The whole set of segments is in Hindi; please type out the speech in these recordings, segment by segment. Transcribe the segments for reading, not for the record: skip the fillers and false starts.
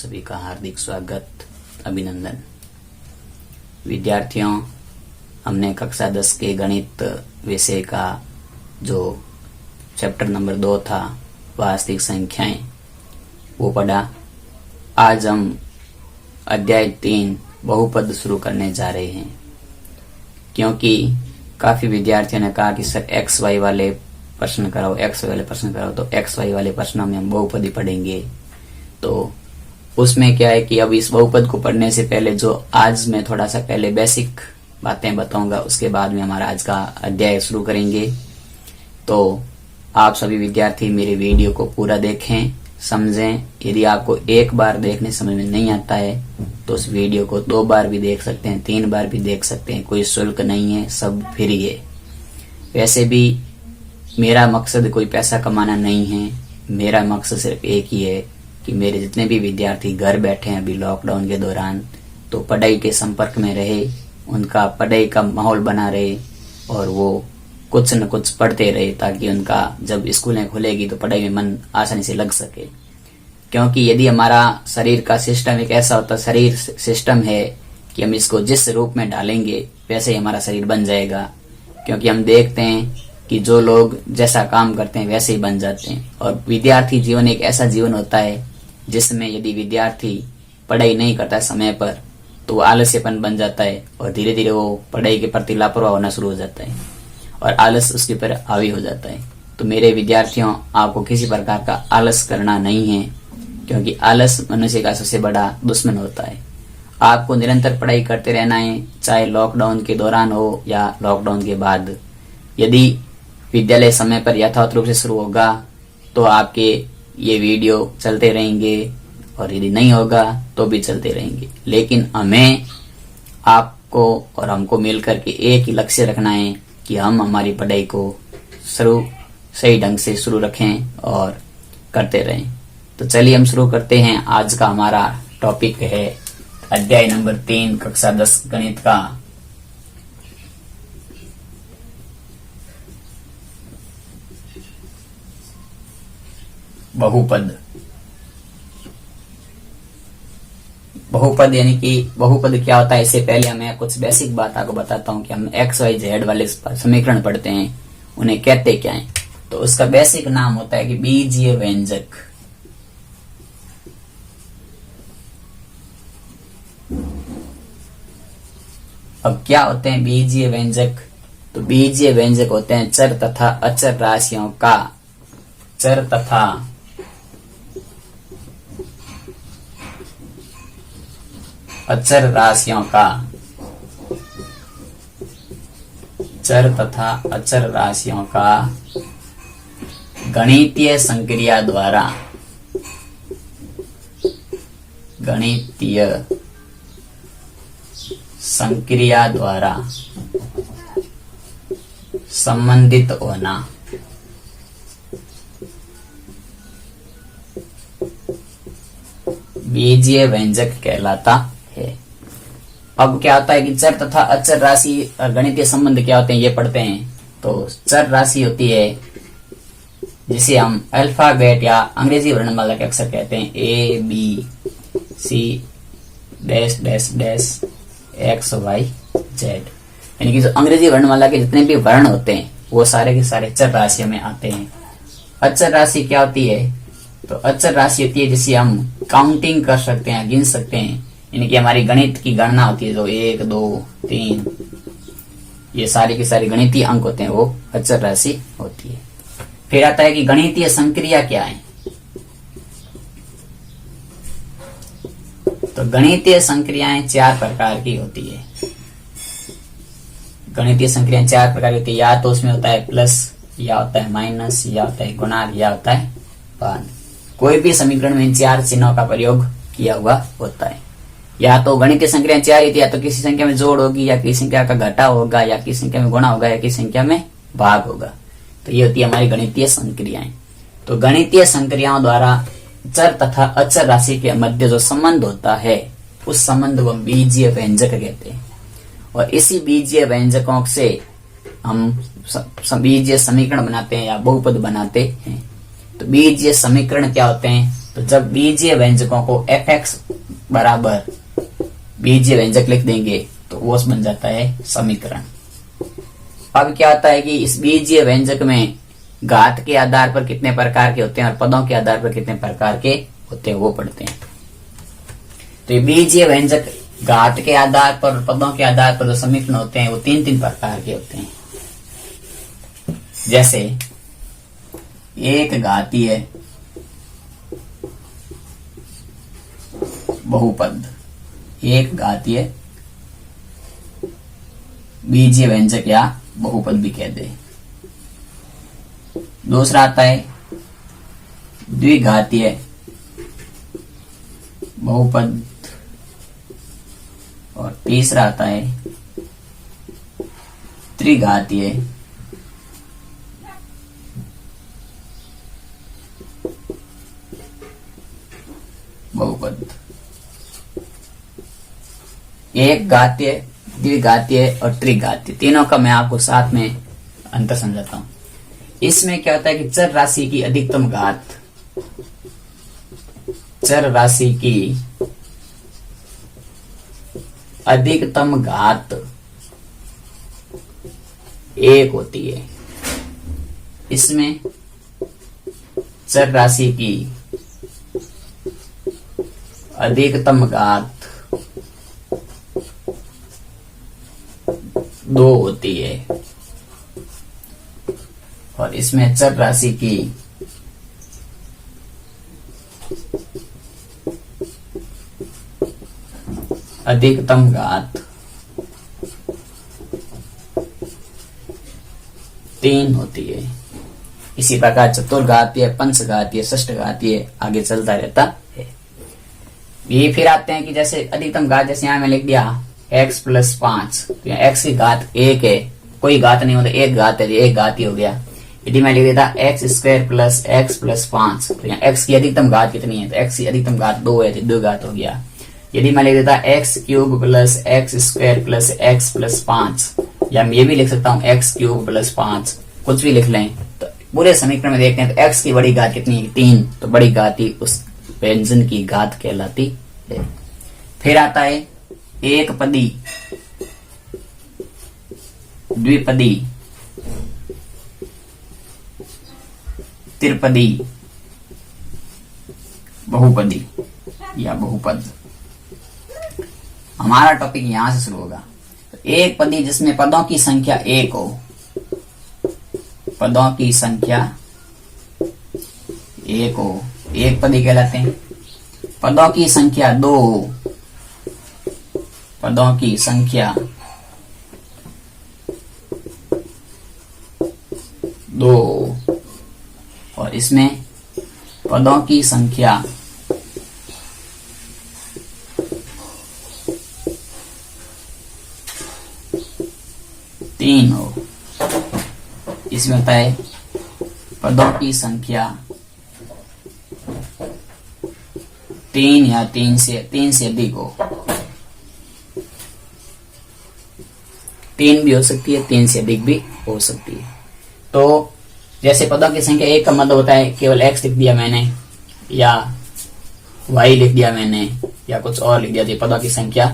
सभी का हार्दिक स्वागत, अभिनंदन। विद्यार्थियों, हमने कक्षा 10 के गणित विषय का जो चैप्टर नंबर 2 था, वास्तविक संख्याएं, वो पढ़ा। आज हम अध्याय 3 बहुपद शुरू करने जा रहे हैं, क्योंकि काफी विद्यार्थियों ने कहा कि सर एक्स वाई वाले प्रश्न कराओ, एक्स वाई वाले प्रश्न कराओ। तो एक्स वाई वाले प्रश्नों में हम बहुपद ही पढ़ेंगे। तो उसमें क्या है कि अब इस बहुपद को पढ़ने से पहले जो आज मैं थोड़ा सा पहले बेसिक बातें बताऊंगा, उसके बाद में हमारा आज का अध्याय शुरू करेंगे। तो आप सभी विद्यार्थी मेरे वीडियो को पूरा देखें, समझें। यदि आपको एक बार देखने समझ में नहीं आता है तो उस वीडियो को 2 बार भी देख सकते हैं, 3 बार भी देख सकते हैं। कोई शुल्क नहीं है, सब फ्री है। वैसे भी मेरा मकसद कोई पैसा कमाना नहीं है। मेरा मकसद सिर्फ एक ही है कि मेरे जितने भी विद्यार्थी घर बैठे हैं अभी लॉकडाउन के दौरान, तो पढ़ाई के संपर्क में रहे, उनका पढ़ाई का माहौल बना रहे और वो कुछ न कुछ पढ़ते रहे, ताकि उनका जब स्कूलें खुलेगी तो पढ़ाई में मन आसानी से लग सके। क्योंकि यदि हमारा शरीर का सिस्टम एक ऐसा होता, शरीर सिस्टम है कि हम इसको जिस रूप में डालेंगे वैसे ही हमारा शरीर बन जाएगा। क्योंकि हम देखते हैं कि जो लोग जैसा काम करते हैं वैसे ही बन जाते हैं। और विद्यार्थी जीवन एक ऐसा जीवन होता है जिसमें यदि विद्यार्थी पढ़ाई नहीं करता है समय पर, तो वो आलस्यपन बन जाता है और धीरे धीरे वो पढ़ाई के प्रति लापरवाह होना शुरू हो जाता है और आलस उसके ऊपर हावी हो जाता है। तो मेरे विद्यार्थियों, आपको किसी प्रकार का आलस करना नहीं है, क्योंकि आलस मनुष्य का सबसे बड़ा दुश्मन होता है। आपको निरंतर पढ़ाई करते रहना है, चाहे लॉकडाउन के दौरान हो या लॉकडाउन के बाद। यदि विद्यालय समय पर यथावत रूप से शुरू होगा तो आपके ये वीडियो चलते रहेंगे, और यदि नहीं होगा तो भी चलते रहेंगे। लेकिन हमें, आपको और हमको मिलकर के एक ही लक्ष्य रखना है कि हम हमारी पढ़ाई को सही ढंग से शुरू रखें और करते रहें। तो चलिए हम शुरू करते हैं। आज का हमारा टॉपिक है अध्याय नंबर 3 कक्षा 10 गणित का बहुपद। बहुपद यानी कि बहुपद क्या होता है, इससे पहले मैं कुछ बेसिक बात आपको बताता हूँ कि हम एक्स वाई जेड वाले समीकरण पढ़ते हैं, उन्हें कहते क्या है। तो उसका बेसिक नाम होता है कि बीजीय व्यंजक। अब क्या होते हैं बीजीय व्यंजक? तो बीजीय व्यंजक होते हैं चर तथा अचर राशियों का, चर तथा अचर राशियों का, चर तथा अचर राशियों का गणितीय संक्रिया द्वारा, गणितीय संक्रिया द्वारा संबंधित होना। बीजीय व्यंजक कहलाता है। अब क्या होता है कि चर तथा अचर राशि और गणितीय संबंध क्या होते हैं, ये पढ़ते हैं। तो चर राशि होती है जिसे हम अल्फाबेट या अंग्रेजी वर्णमाला के अक्षर कहते हैं, A B C dash dash dash X Y Z. यानी कि जो अंग्रेजी वर्णमाला के जितने भी वर्ण होते हैं वो सारे के सारे चर राशियों में आते हैं। अचर राशि क्या होती है? तो अचर राशि होती है जिसे हम काउंटिंग कर सकते हैं, गिन सकते हैं। यानी कि हमारी गणित की गणना होती है, जो 1 2 3 ये सारी की सारी गणितीय अंक होते हैं, वो अचर राशि होती है। फिर आता है कि गणितीय संक्रिया क्या है। तो गणितीय संक्रियाएं 4 प्रकार की होती है। गणितीय संक्रियाएं 4 प्रकार की होती है। या तो उसमें होता है प्लस, या होता है माइनस, या होता है गुणा, या होता है भाग। कोई भी समीकरण में इन 4 चिन्हों का प्रयोग किया हुआ होता है। या तो गणितीय संक्रिया 4 होती है, या तो किसी संख्या में जोड़ होगी, या किसी संख्या का घटा होगा, या किसी संख्या में गुणा होगा, या किसी संख्या में भाग होगा। तो ये होती है हमारी गणितीय संक्रियाएं। तो गणितीय संक्रियाओं द्वारा चर तथा अचर राशि के मध्य जो संबंध होता है, उस संबंध को हम बीजीय व्यंजक कहते हैं। और इसी बीजीय व्यंजकों से हम बीजीय समीकरण बनाते हैं या बहुपद बनाते हैं। तो बीजीय समीकरण क्या होते हैं? तो जब बीजीय व्यंजकों को fx बराबर बीजीय व्यंजक लिख देंगे तो वो बन जाता है समीकरण। अब क्या होता है कि इस बीजीय व्यंजक में घात के आधार पर कितने प्रकार के होते हैं और पदों के आधार पर कितने प्रकार के होते हैं वो पढ़ते हैं। तो ये बीजीय व्यंजक घात के आधार पर पदों के आधार पर जो समीकरण होते हैं वो तीन तीन प्रकार के होते हैं। जैसे एक घातीय बहुपद, एक घातीय बीजीय व्यंजक या बहुपद भी कह दे। दूसरा आता है द्विघातीय बहुपद और तीसरा आता है त्रिघातीय बहुपद। एक घातीय, द्विघातीय और त्रिघातीय, तीनों का मैं आपको साथ में अंतर समझाता हूं। इसमें क्या होता है कि चर राशि की अधिकतम घात, चर राशि की अधिकतम घात एक होती है। इसमें चर राशि की अधिकतम घात 2 होती है और इसमें चर राशि की अधिकतम घात 3 होती है। इसी प्रकार चतुर्घातीय, पंचघातीय, षष्ठघातीय आगे चलता रहता है। ये फिर आते हैं कि जैसे अधिकतम घात, जैसे यहां में लिख दिया x + 5, तो x की घात 1 है, कोई घात नहीं होता, एक घात है, एक घात ही हो गया। यदि मैं लिख देता x² + x + 5, तो यहाँ x की अधिकतम घात कितनी है, तो x की अधिकतम घात 2 है, तो 2 घात हो गया। यदि मैं लिख देता x³ + x² + x + 5, या मैं ये भी लिख सकता हूँ x³ + 5, कुछ भी लिख लें, तो पूरे समीकरण में देखते हैं तो x की बड़ी घात कितनी है, 3, तो बड़ी घात ही उस व्यंजन की घात कहलाती है। फिर आता है एक पदी, द्विपदी, त्रिपदी, बहुपदी या बहुपद। हमारा टॉपिक यहां से शुरू होगा। एक पदी जिसमें पदों की संख्या 1 हो, पदों की संख्या 1 हो, एक पदी कहलाते हैं। पदों की संख्या 2 हो, पदों की संख्या 2 हो, और इसमें पदों की संख्या 3 हो। इसमें होता है पदों की संख्या 3 या 3 से अधिक हो। 3 भी हो सकती है, 3 से अधिक भी हो सकती है। तो जैसे पदों की संख्या 1 का मतलब होता है केवल x लिख दिया मैंने, या y लिख दिया मैंने, या कुछ और लिख दिया, तो पदों की संख्या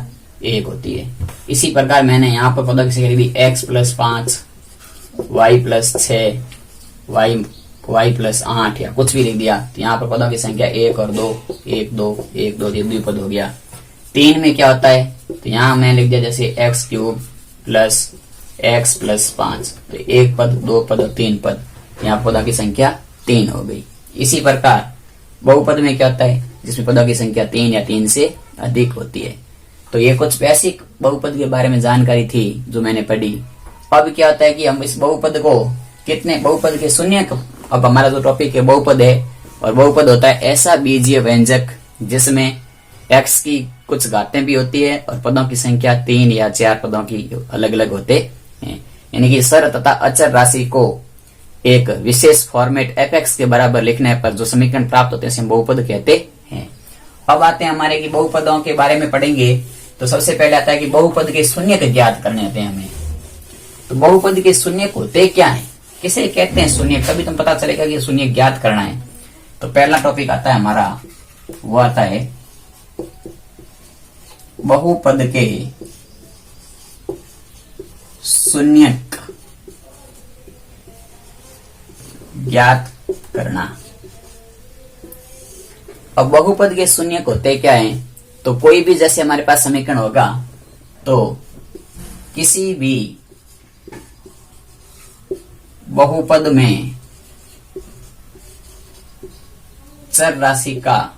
1 होती है। इसी प्रकार मैंने यहाँ पर पदों की संख्या लिख दी x + 5, y + 6, y + 8 या कुछ भी लिख दिया, तो यहाँ पर पदों की संख्या 1 और 2, 1 2 1 2, ये द्विपद हो गया। 3 में क्या होता है, तो यहाँ मैं लिख दिया जैसे x³ + x + 5, तो 1 पद, 2 पद और 3 पद, यहाँ पदों की संख्या 3 हो गई। इसी प्रकार बहुपद में क्या होता है, जिसमें पदों की संख्या 3 या 3 से अधिक होती है। तो ये कुछ बेसिक बहुपद के बारे में जानकारी थी जो मैंने पढ़ी। अब क्या होता है कि हम इस बहुपद को कितने, बहुपद के शून्य, अब हमारा जो टॉपिक है बहुपद है, और बहुपद होता है ऐसा बीजीय व्यंजक जिसमें x की कुछ घातें भी होती है और पदों की संख्या 3 या 4 पदों की अलग अलग होते हैं। यानी कि सर तथा अचर राशि को एक विशेष फॉर्मेट fx के बराबर लिखने पर जो समीकरण प्राप्त होते हैं उसे हम बहुपद कहते हैं। अब आते हैं हमारे कि बहुपदों के बारे में पढ़ेंगे, तो सबसे पहले आता है कि बहुपद के शून्यक ज्ञात करने होते हैं हमें। तो बहुपद के शून्यक होते क्या है, किसे कहते हैं शून्यक, तभी तुम पता चलेगा कि शून्यक ज्ञात करना है। तो पहला टॉपिक आता है हमारा वो आता है बहुपद के शून्यक ज्ञात करना। अब बहुपद के शून्यक होते क्या है, तो कोई भी जैसे हमारे पास समीकरण होगा तो किसी भी बहुपद में चर राशि का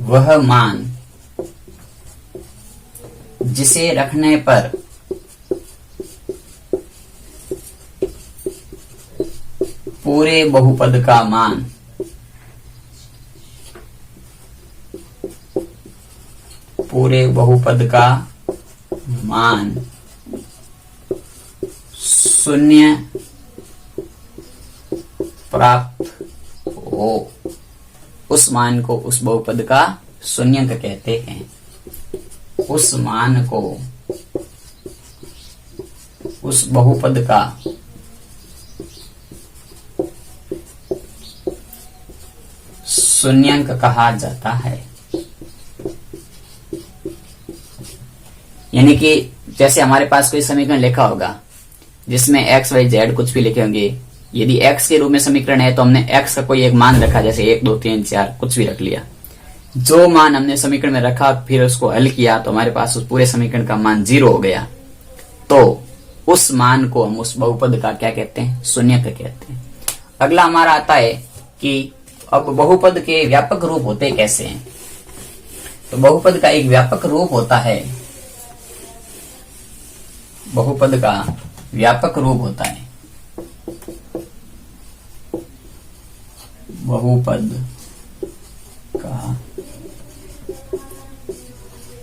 वह मान जिसे रखने पर पूरे बहुपद का मान शून्य प्राप्त हो, उस मान को उस बहुपद का शून्यक कहते हैं। उस मान को उस बहुपद का शून्यक कहा जाता है। यानी कि जैसे हमारे पास कोई समीकरण लिखा होगा जिसमें x y z कुछ भी लिखे होंगे, यदि x के रूप में समीकरण है तो हमने x का कोई एक मान रखा, जैसे 1 2 3 4 कुछ भी रख लिया। जो मान हमने समीकरण में रखा फिर उसको हल किया तो हमारे पास उस पूरे समीकरण का मान 0 हो गया, तो उस मान को हम उस बहुपद का क्या कहते हैं, शून्यक कहते हैं। अगला हमारा आता है कि अब बहुपद के व्यापक रूप होते कैसे हैं। तो बहुपद का एक व्यापक रूप होता है, बहुपद का व्यापक रूप होता है, बहुपद का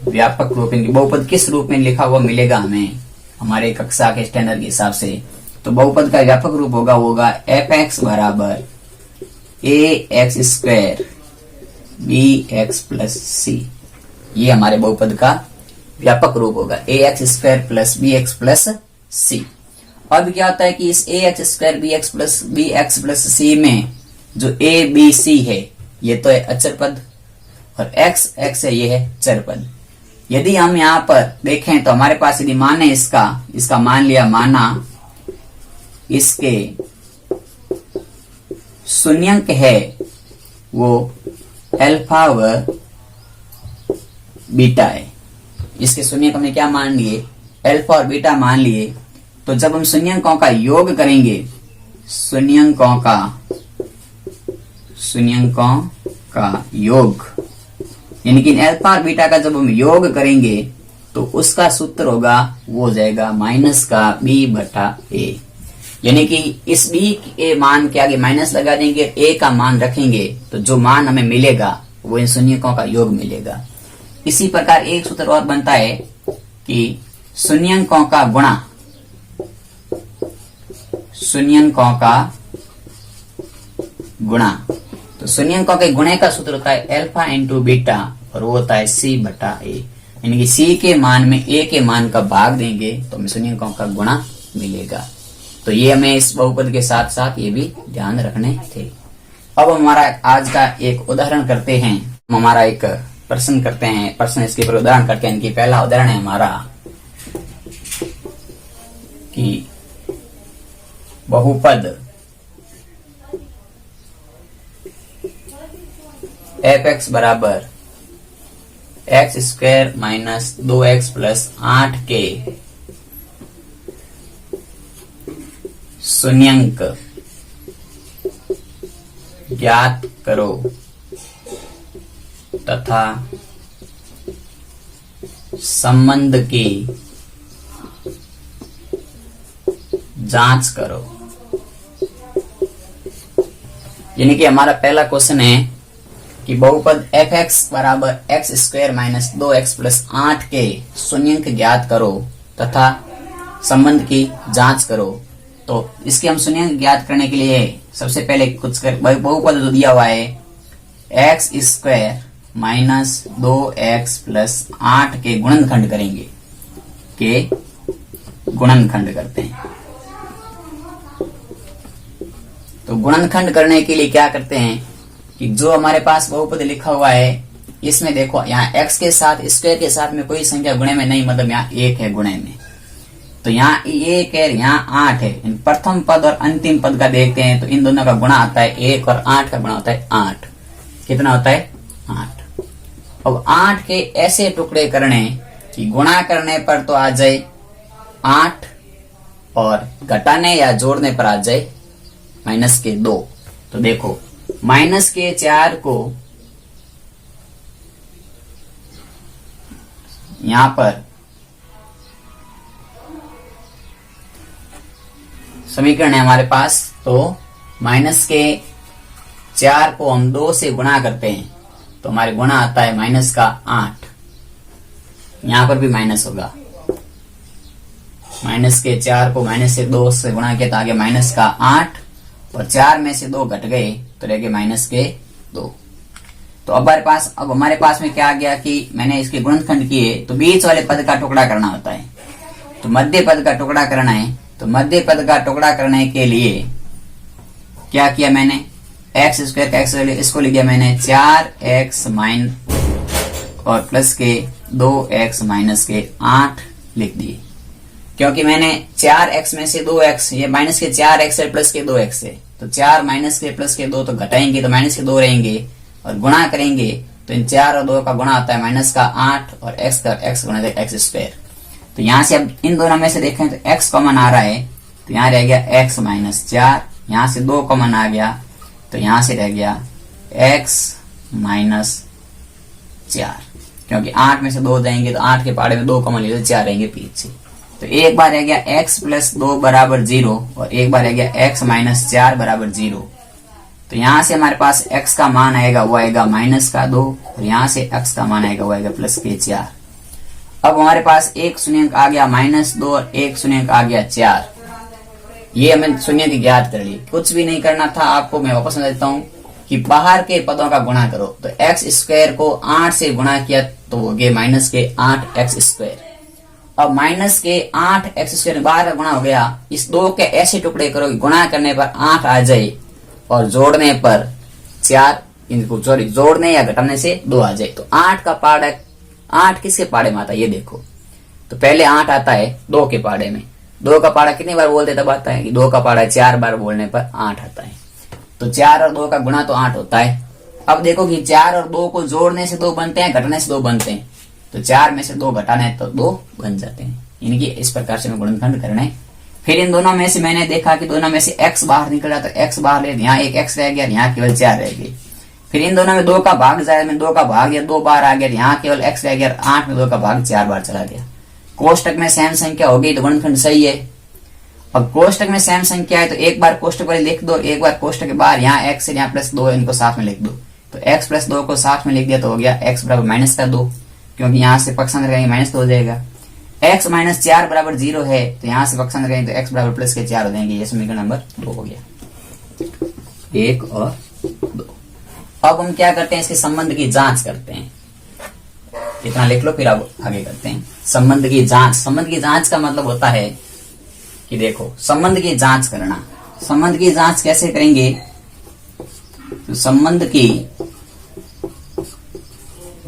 व्यापक रूप। इनकी बहुपद किस रूप में लिखा हुआ मिलेगा हमें हमारे कक्षा के स्टैंडर्ड के हिसाब से, तो बहुपद का व्यापक रूप होगा f(x) बराबर ax² bx प्लस c। ये हमारे बहुपद का व्यापक रूप होगा ax² plus bx plus c। अब क्या होता है कि इस ax² bx प्लस c में जो a b c है ये तो है अचर पद और x है ये है चर पद। यदि हम यहाँ पर देखें तो हमारे पास यदि मान है इसका मान लिया, माना इसके शून्यक है वो अल्फा व बीटा है। इसके शून्यक हमने क्या मान लिए, अल्फा और बीटा मान लिए। तो जब हम शून्यकों का योग करेंगे, शून्यकों का योग यानी कि अल्फा और बीटा का जब हम योग करेंगे तो उसका सूत्र होगा वो हो जाएगा माइनस का b बटा a। यानी कि इस b के मान के आगे माइनस लगा देंगे, a का मान रखेंगे तो जो मान हमें मिलेगा वो इन शून्यकों का योग मिलेगा। इसी प्रकार एक सूत्र और बनता है कि शून्यकों का गुणा, शून्यकों का गुणा। तो शून्यकों के गुणे का सूत्र होता है अल्फा इंटू बीटा और वो होता है c बटा a। यानी कि c के मान में a के मान का भाग देंगे तो हमें शून्यकों का गुणा मिलेगा। तो ये हमें इस बहुपद के साथ साथ ये भी ध्यान रखने थे। अब हमारा आज का एक उदाहरण करते हैं, हम हमारा एक प्रश्न करते हैं, प्रश्न इसके ऊपर उदाहरण करते हैं। इनकी पहला उदाहरण है हमारा कि बहुपद f(x) बराबर x² माइनस 2x प्लस 8 के शून्यक ज्ञात करो तथा संबंध की जांच करो। यानी कि हमारा पहला क्वेश्चन है कि बहुपद f(x) बराबर x² माइनस 2x प्लस 8 के शून्यक ज्ञात करो तथा संबंध की जांच करो। तो इसके हम शून्यक ज्ञात करने के लिए सबसे पहले कुछ बहुपद जो दिया हुआ है x² माइनस 2x प्लस 8 के गुणनखंड करेंगे, के गुणनखंड करते हैं। तो गुणनखंड करने के लिए क्या करते हैं कि जो हमारे पास बहुपद लिखा हुआ है इसमें देखो यहाँ x के साथ स्क्वायर के साथ में कोई संख्या गुणे में नहीं, मतलब यहाँ 1 है गुणे में, तो यहाँ 1 है, यहाँ 8 है। इन प्रथम पद और अंतिम पद का देखते हैं तो इन दोनों का गुणा आता है 1 और 8 का गुणा होता है 8। कितना होता है 8। अब 8 के ऐसे टुकड़े करने कि गुणा करने पर तो आ जाए 8 और घटाने या जोड़ने पर आ जाए -2। तो देखो -4 को यहां पर समीकरण है हमारे पास, तो -4 को हम 2 से गुणा करते हैं तो हमारे गुणा आता है -8। यहां पर भी माइनस होगा, -4 को -2 से गुणा किया तो आगे -8 और 4 में से 2 घट गए तो रह गए -2। तो अब हमारे पास में क्या आ गया कि मैंने इसके गुणनखंड किए तो बीच वाले पद का टुकड़ा करना होता है, तो मध्य पद का टुकड़ा करना है। तो मध्य पद का टुकड़ा करने के लिए क्या किया मैंने, x स्क्वायर का x इसको लिख दिया मैंने 4x माइनस और प्लस के 2x माइनस के 8 लिख दिए, क्योंकि मैंने 4x में से 2x, ये माइनस के 4x है प्लस के 2x है, तो 4 माइनस के प्लस के 2 तो घटाएंगे तो -2 रहेंगे और गुणा करेंगे तो इन 4 और 2 का गुणा आता है -8 और x का x गुणा x स्क्वायर। तो यहां से अब इन दोनों में से देखें तो x कॉमन आ रहा है, तो यहाँ रह गया x -4, यहां से 2 कॉमन आ गया तो यहां से रह गया x -4, क्योंकि 8 में से 2 जाएंगे तो 8 के पाड़े में 2 कॉमन ले 4 रहेंगे पीछे। तो एक बार रह गया x + 2 = 0 और एक बार रह गया x -4 = 0। तो यहां से हमारे पास x का मान आएगा वो आएगा -2 और यहां से x का मान आएगा वो आएगा +4। अब हमारे पास एक शून्यंक आ गया -2 और एक शून्यंक आ गया 4। ये हमें शून्यंक ज्ञात कर ली, कुछ भी नहीं करना था आपको। मैं वापस समझ देता हूँ कि बाहर के पदों का गुणा करो, तो x स्क्वायर को 8 से गुणा किया तो हो गया -8x स्क्वायर। अब -8x स्क्वायर बाहर का गुणा हो गया, इस 2 के ऐसे टुकड़े करो कि गुणा करने पर 8 आ जाए और जोड़ने पर 4, इनको जोड़ने या घटाने से 2 आ जाए। तो 8 का पाड़ा 8 किसके पाड़े में आता है ये देखो, तो पहले 8 आता है 2 के पाड़े में। 2 का पाड़ा कितनी बार बोलते तब आता है कि 2 का पाड़ा 4 बार बोलने पर 8 आता है। तो 4 और 2 का गुणा तो 8 होता है। अब देखो कि 4 और 2 को जोड़ने से 2 बनते हैं, घटाने से 2 बनते हैं, तो 4 में से 2 घटाना है तो 2 बन जाते हैं। इनकी इस प्रकार से मैं गुणनखंड करना है। फिर इन दोनों में से मैंने देखा कि दोनों में से x बाहर निकला तो x बाहर ले, यहाँ एक x रह गया, यहाँ केवल 4 रह गई। फिर इन दोनों में 2 का भाग जाए, में 2 का भाग या 2 बार आ गया, यहाँ केवल x रह गया, 8 में 2 का भाग 4 बार चला गया। कोष्टक में सेम संख्या हो गई तो गुणनखंड सही है। अब कोष्टक में सेम संख्या है तो एक बार कोष्टक वाले लिख दो, एक बार कोष्टक के बाहर यहाँ x यहाँ +2 इनको साथ में लिख दो। तो x + 2 को साथ में लिख दिया तो हो गया x = -2, क्योंकि यहाँ से पक्षांतर करेंगे -2 हो जाएगा। x -4 = 0 है तो यहाँ से पक्षांतर करेंगे तो x = +4 हो जाएंगे। ये समीकरण नंबर 2 हो गया, 1 और 2। अब हम क्या करते हैं, इसके संबंध की जांच करते हैं। इतना लिख लो फिर अब आगे करते हैं संबंध की जांच। संबंध की जांच का मतलब होता है कि देखो संबंध की जांच करना। संबंध की जांच कैसे करेंगे, तो संबंध की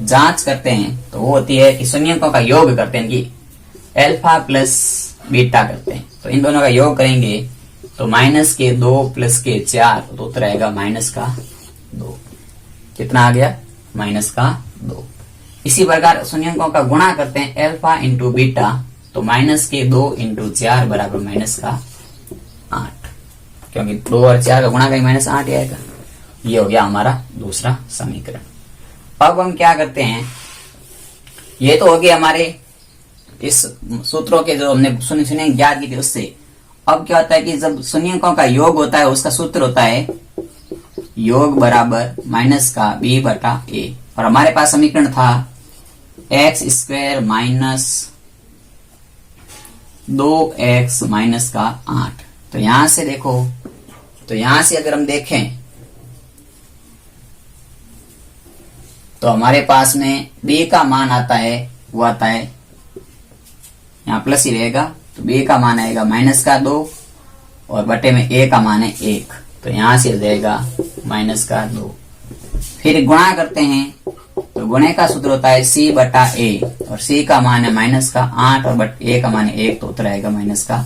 जांच करते हैं तो वो होती है कि शून्यकों का योग करते हैं, कि अल्फा प्लस बीटा करते हैं। तो इन दोनों का योग करेंगे तो -2 + 4 तो उत्तर आएगा -2। कितना आ गया, -2। इसी प्रकार शून्यकों का गुणा करते हैं अल्फा × बीटा, तो -2 × 4 = -8, क्योंकि 2 और 4 का गुणा करेंगे -8 ही आएगा। ये हो गया हमारा दूसरा समीकरण। अब हम क्या करते हैं, ये तो हो गए हमारे इस सूत्रों के जो हमने शून्य ज्ञात की थी उससे। अब क्या होता है कि जब शून्यकों का योग होता है उसका सूत्र होता है योग बराबर -b/a, और हमारे पास समीकरण था x² - 2x - 8। तो यहां से देखो, तो यहां से अगर हम देखें तो हमारे पास में b का मान आता है, वो आता है यहाँ प्लस ही रहेगा, तो b का मान आएगा -2 और बटे में a का मान है 1। तो यहां से हो जाएगा माइनस का 2। फिर गुणा करते हैं तो गुणे का सूत्र होता है c बटा a, और c का मान है माइनस का 8 और बट a का मान है 1, तो उत्तर आएगा माइनस का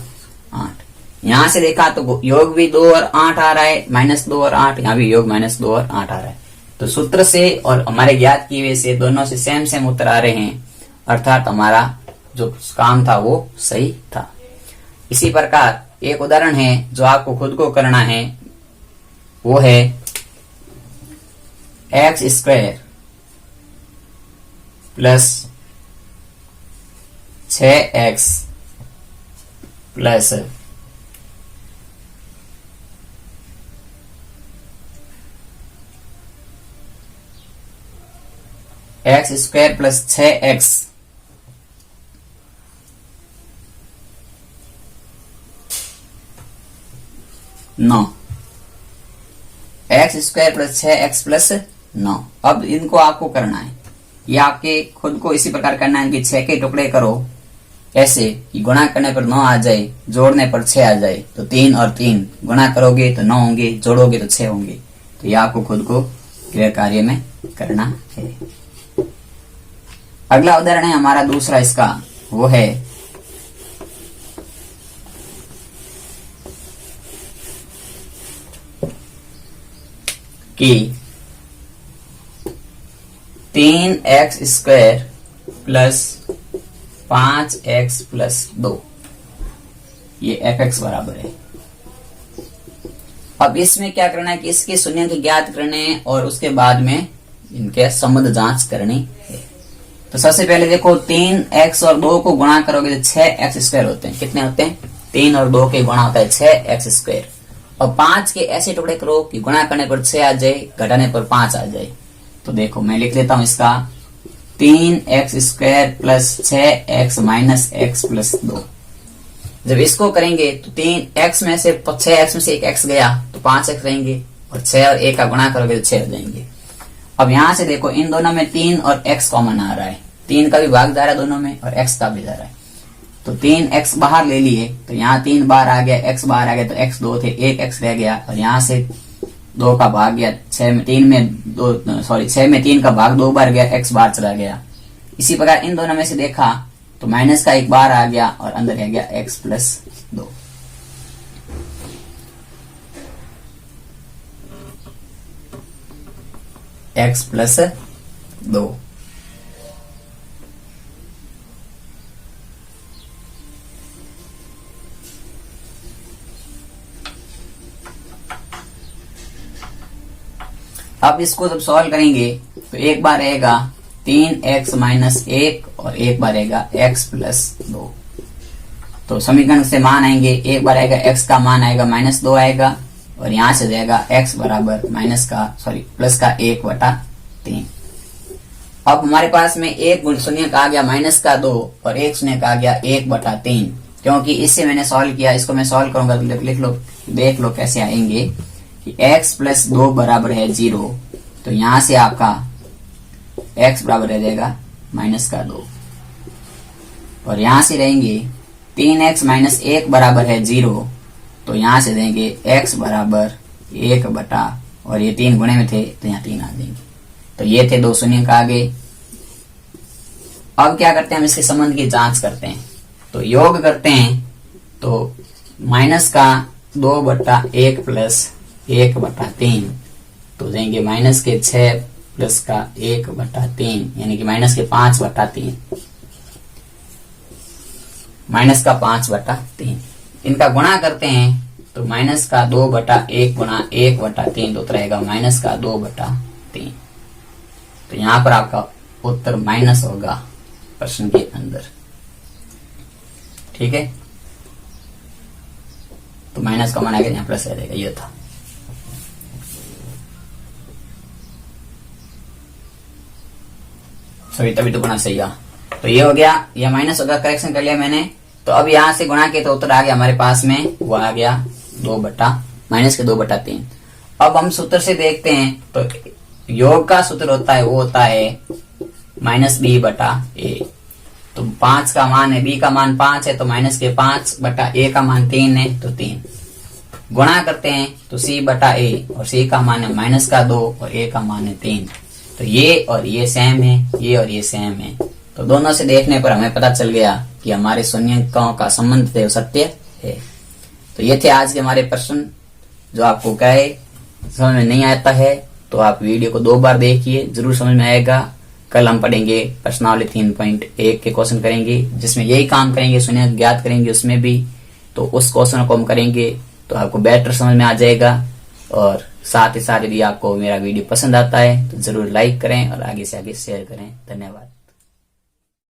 8। यहां से देखा तो योग भी 2 और 8 आ रहा है, माइनस 2 और 8, यहाँ भी योग माइनस 2 और 8 आ रहा है। तो सूत्र से और हमारे ज्ञात किए हुए से दोनों से सेम सेम उत्तर आ रहे हैं, अर्थात हमारा जो काम था वो सही था। इसी प्रकार एक उदाहरण है जो आपको खुद को करना है, वो है एक्स स्क्वायर प्लस 6x प्लस एक्स स्क्वायर प्लस 6x नौ, एक्स स्क्वायर प्लस 6x प्लस 9। अब इनको आपको करना है, ये आपके खुद को इसी प्रकार करना है कि 6 के टुकड़े करो ऐसे कि गुणा करने पर 9 आ जाए, जोड़ने पर 6 आ जाए। तो 3 और 3 गुणा करोगे तो 9 होंगे, जोड़ोगे तो 6 होंगे। तो ये आपको खुद को क्रिया कार्य में करना है। अगला उदाहरण है हमारा दूसरा इसका, वो है कि 3x square plus 5x plus 2 ये fx बराबर है। अब इसमें क्या करना है कि इसके शून्य को ज्ञात करने हैं और उसके बाद में इनके संबंध जांच करनी है। तो सबसे पहले देखो 3x और 2 को गुणा करोगे तो 6x स्क्वायर होते हैं। कितने होते हैं? 3 और 2 के गुणा होता है 6x स्क्वायर। और 5 के ऐसे टुकड़े करो कि गुणा करने पर 6 आ जाए, घटाने पर 5 आ जाए। तो देखो मैं लिख लेता हूं इसका 3x square plus 6x minus x plus 2। जब इसको करेंगे तो 3x में से 6x में से एक x गया तो 5x रहेंगे, और 6 और 1 का गुणा करोगे तो 6 हो जाएंगे। अब यहां से देखो इन दोनों में 3 और x कॉमन आ रहा है, 3 का भी भाग जा रहा है दोनों में और x का भी जा रहा है। तो 3x बाहर ले लिए तो यहाँ 3 बार आ गया, x बाहर आ गया, तो x 2 थे, 1 x रह गया, और यहाँ से 2 का भाग गया, 6 में 3 का भाग 2 बार गया, x बाहर चला गया। इसी प्रकार इन दोनों में से देखा तो माइनस का 1 बार आ गया और अंदर रह गया x प्लस 2। x plus 2। अब इसको जब सॉल्व करेंगे तो एक बार रहेगा 3x माइनस 1 और एक बार रहेगा x प्लस 2। तो समीकरण से मान आएंगे, एक बार आएगा x का मान आएगा माइनस 2 आएगा, और यहां से जाएगा x बराबर प्लस का 1/3। अब हमारे पास में एक शून्य का आ गया माइनस का 2 और एक शून्य का आ गया 1/3। क्योंकि इससे मैंने सॉल्व किया, इसको मैं सॉल्व करूंगा तो लिख लो, देख लो कैसे आएंगे कि x प्लस 2 बराबर है 0। तो यहां से आपका x बराबर रह जाएगा माइनस का 2, और यहां से रहेंगे 3x माइनस 1 बराबर है 0। तो यहां से देंगे x बराबर 1 बटा, और ये 3 गुणे में थे तो यहाँ 3 आ जाएंगे। तो ये थे 2 शून्य का आगे। अब क्या करते हैं, हम इसके संबंध की जांच करते हैं। तो योग करते हैं तो माइनस का 2/1 प्लस 1/3, तो देंगे माइनस के 6 प्लस का 1/3, यानी कि माइनस के 5/3, माइनस का 5/3। इनका गुणा करते हैं तो माइनस का 2/1 गुणा 1/3, तो उत्तर आएगा माइनस का 2/3। तो यहां पर आपका उत्तर माइनस होगा प्रश्न के अंदर। ठीक है, तो माइनस का मान आएगा, यहाँ प्लस आ जाएगा। ये था सभी, तभी तो गुणा सही आ। तो ये हो गया, ये माइनस होगा, करेक्शन कर लिया मैंने। तो अब यहां से गुणा किया तो उत्तर आ गया हमारे पास में, वो आ गया माइनस के 2/3। अब हम सूत्र से देखते हैं तो योग का सूत्र होता है, वो होता है माइनस b/a। तो 5 का मान है, b का मान 5 है, तो माइनस के 5/a का मान 3 है, तो 3। गुणा करते हैं तो c बटा a, और c का मान है माइनस का 2 और a का मान है 3। तो ये और ये सेम है, ये और ये सेम है। तो दोनों से देखने पर हमें पता चल गया कि हमारे शून्यकों का संबंध थे सत्य है। तो ये थे आज के हमारे प्रश्न। जो आपको कहे समझ में नहीं आता है तो आप वीडियो को 2 बार देखिए, जरूर समझ में आएगा। कल हम पढ़ेंगे प्रश्नावली 3.1 के क्वेश्चन करेंगे, जिसमें यही काम करेंगे, शून्य ज्ञात करेंगे उसमें भी। तो उस क्वेश्चन को हम करेंगे तो आपको बेटर समझ में आ जाएगा। और साथ ही साथ यदि आपको मेरा वीडियो पसंद आता है तो जरूर लाइक करें और आगे से आगे शेयर करें। धन्यवाद।